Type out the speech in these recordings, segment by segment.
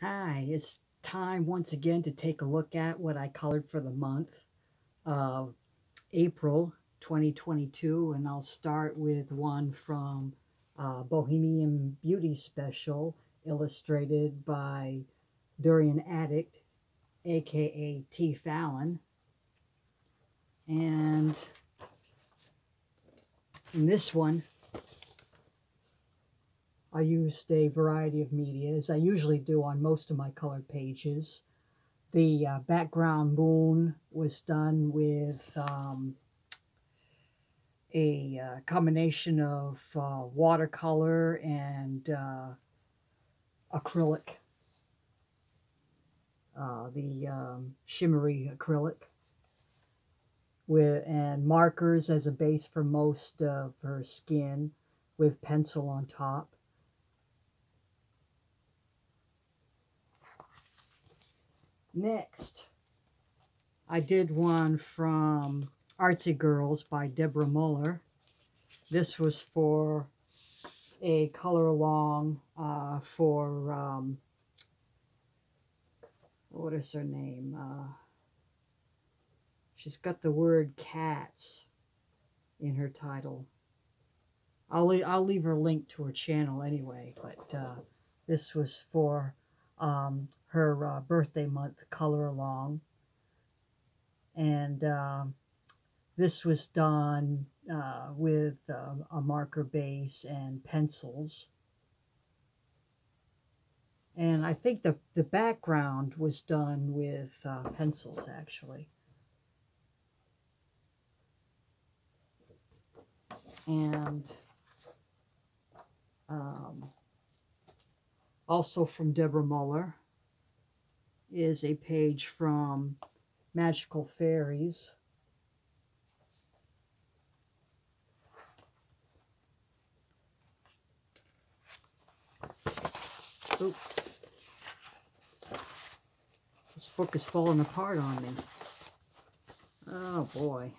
Hi, it's time once again to take a look at what I colored for the month of April 2022, and I'll start with one from Bohemian Beauty Special, illustrated by Durian Addict, aka T. Fallon. And in this one, I used a variety of media, as I usually do on most of my colored pages. The background moon was done with a combination of watercolor and acrylic, the shimmery acrylic, and markers as a base for most of her skin with pencil on top. Next, I did one from Artsy Girls by Deborah Muller. This was for a color along for, what is her name? She's got the word cats in her title. I'll leave her link to her channel anyway, but this was for her birthday month color along. And this was done with a marker base and pencils. And I think the background was done with pencils, actually. And also from Deborah Muller is a page from Magical Fairies. Oops. This book is falling apart on me. Oh boy.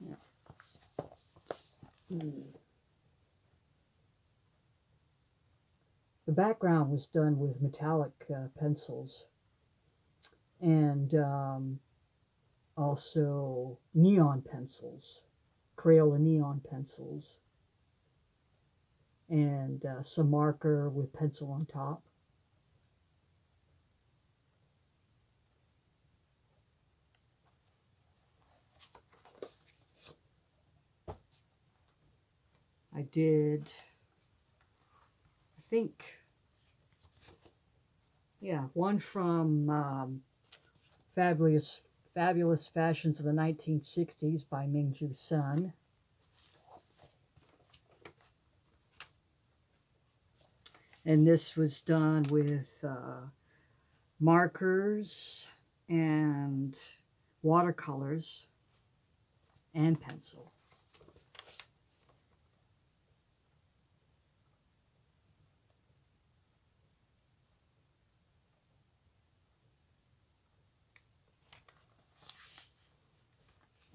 Yeah. The background was done with metallic pencils and also neon pencils, Crayola neon pencils, and some marker with pencil on top. I did, I think, yeah, one from Fabulous Fashions of the 1960s by Mingju Sun. And this was done with markers and watercolors and pencil.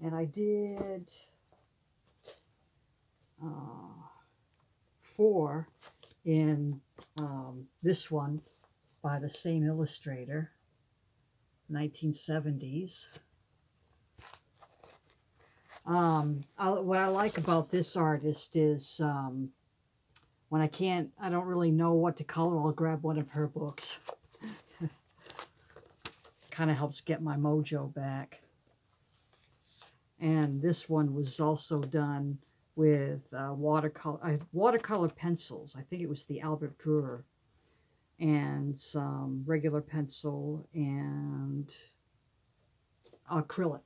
And I did 4 in this one by the same illustrator, 1970s. What I like about this artist is when I don't really know what to color, I'll grab one of her books. Kind of helps get my mojo back. And this one was also done with watercolor pencils. I think it was the Albert Dürer, and some regular pencil and acrylic.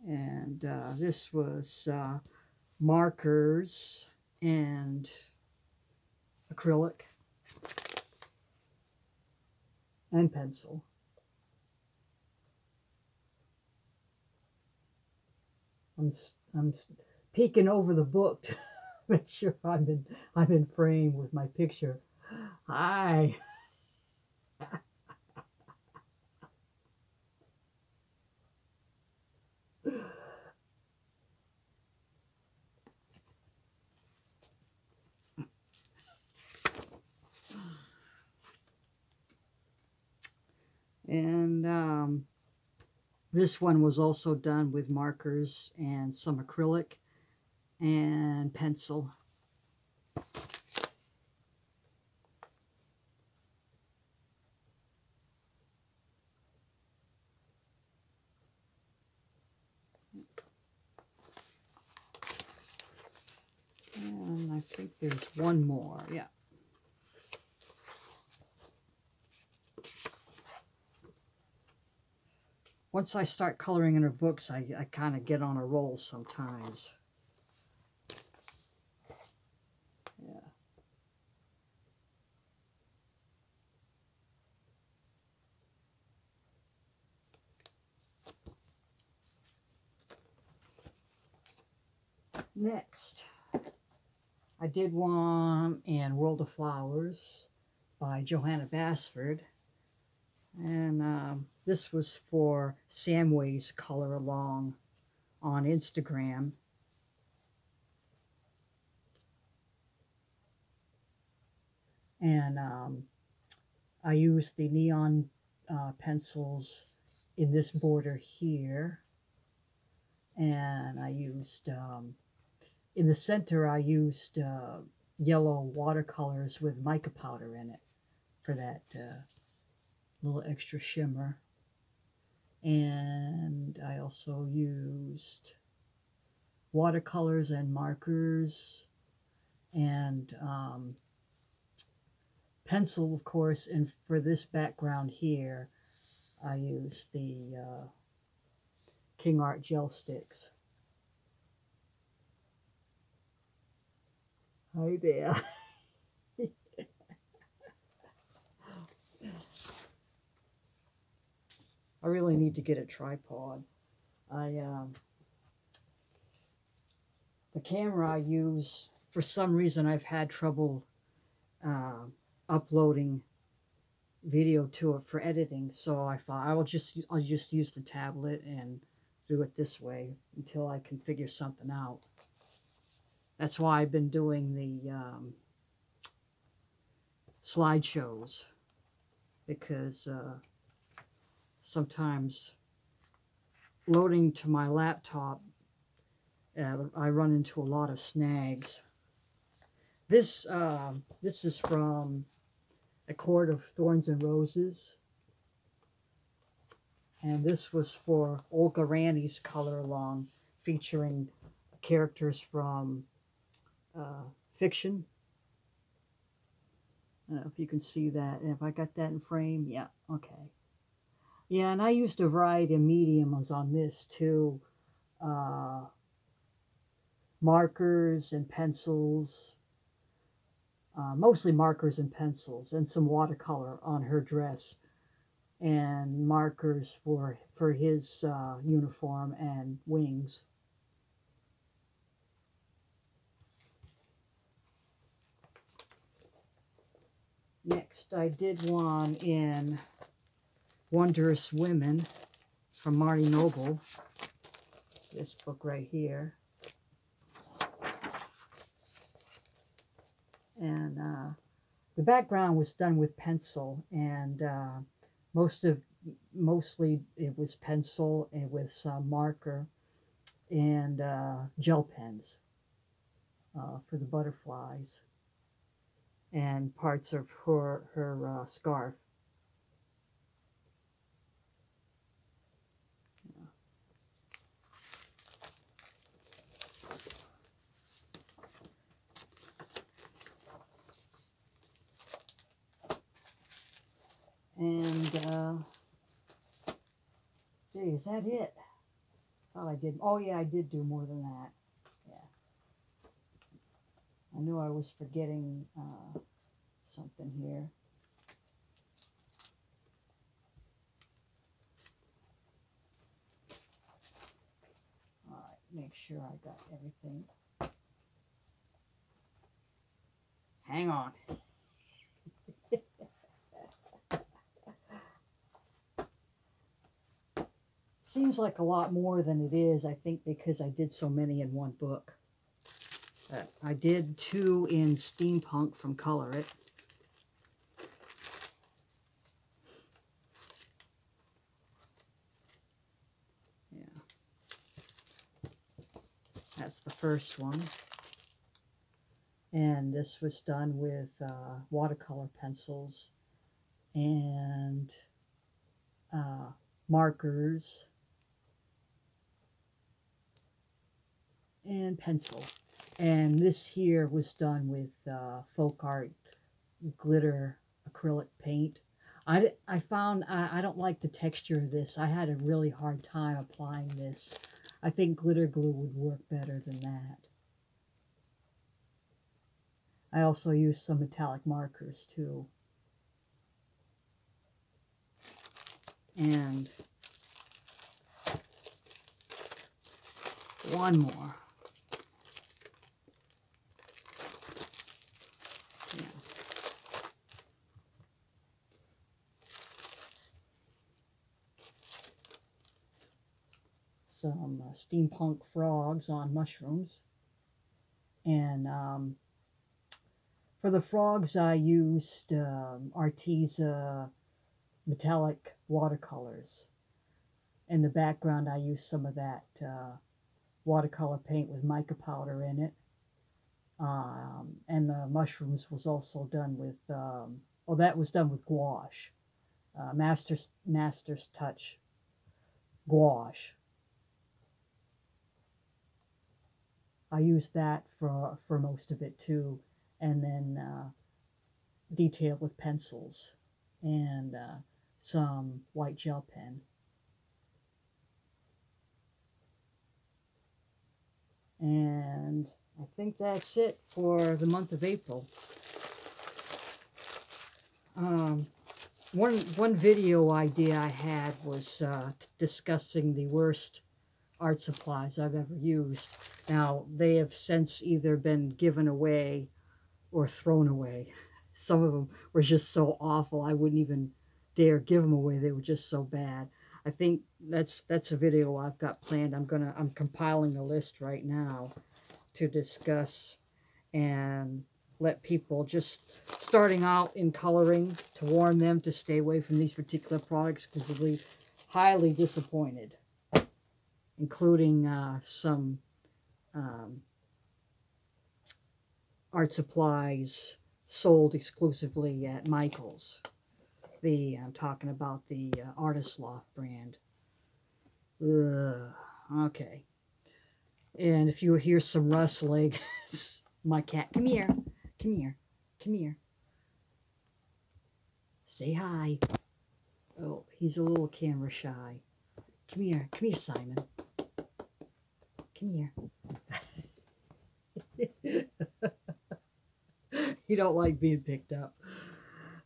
And this was markers and acrylic and pencil. I'm peeking over the book Make sure I'm in frame with my picture. Hi. And this one was also done with markers and some acrylic and pencil. And I think there's one more, yeah. Once I start coloring in her books, I kind of get on a roll sometimes. Yeah. Next, I did one in World of Flowers by Johanna Basford. And this was for Samway's Color Along on Instagram. And I used the neon pencils in this border here. And I used, in the center, I used yellow watercolors with mica powder in it for that little extra shimmer. And I also used watercolors and markers and pencil, of course. And for this background here, I used the King Art gel sticks. Hi there. I really need to get a tripod. The camera I use, for some reason I've had trouble uploading video to it for editing, so I thought I'll just use the tablet and do it this way until I can figure something out. That's why I've been doing the slideshows, because sometimes loading to my laptop, I run into a lot of snags. This is from A Court of Thorns and Roses, and this was for Olga Rani's Color Along, featuring characters from fiction. I don't know if you can see that, and if I got that in frame, yeah, okay. Yeah, and I used a variety of mediums on this too. Markers and pencils, mostly markers and pencils, and some watercolor on her dress, and markers for his uniform and wings. Next, I did one in Wondrous Women from Marty Noble, this book right here. And the background was done with pencil, and mostly it was pencil and with some marker and gel pens for the butterflies and parts of her scarf. And gee, is that it? Thought I did. Oh yeah, I did do more than that. Yeah, I knew I was forgetting something here. All right, make sure I got everything. hang on. Seems like a lot more than it is, I think, because I did so many in one book. I did 2 in Steampunk from Color It. Yeah. That's the first one. And this was done with watercolor pencils and markers and pencil. And this here was done with folk art glitter acrylic paint. I found I don't like the texture of this. I had a really hard time applying this. I think glitter glue would work better than that. I also used some metallic markers too. And one more. Yeah. Some steampunk frogs on mushrooms. And for the frogs, I used Arteza metallic watercolors. In the background, I used some of that watercolor paint with mica powder in it. And the mushrooms was also done with, oh, that was done with gouache. Master's Touch gouache. I used that for most of it too, and then detailed with pencils and some white gel pen. And I think that's it for the month of April. One video idea I had was discussing the worst art supplies I've ever used. Now, they have since either been given away or thrown away. Some of them were just so awful I wouldn't even dare give them away. They were just so bad. I think that's a video I've got planned. I'm compiling a list right now to discuss and let people just starting out in coloring, to warn them to stay away from these particular products because they'll be highly disappointed, including some art supplies sold exclusively at Michael's. I'm talking about the Artist Loft brand. Okay. And if you hear some rustling, my cat, come here, come here, come here. Say hi. Oh, he's a little camera shy. Come here, Simon. Come here. He don't like being picked up.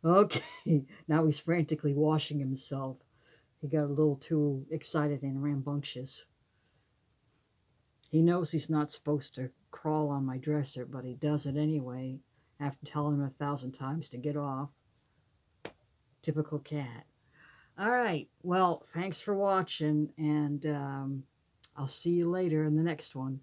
Okay, now he's frantically washing himself. He got a little too excited and rambunctious. He knows he's not supposed to crawl on my dresser, but he does it anyway, after telling him 1,000 times to get off. Typical cat. Alright, well, thanks for watching, and I'll see you later in the next one.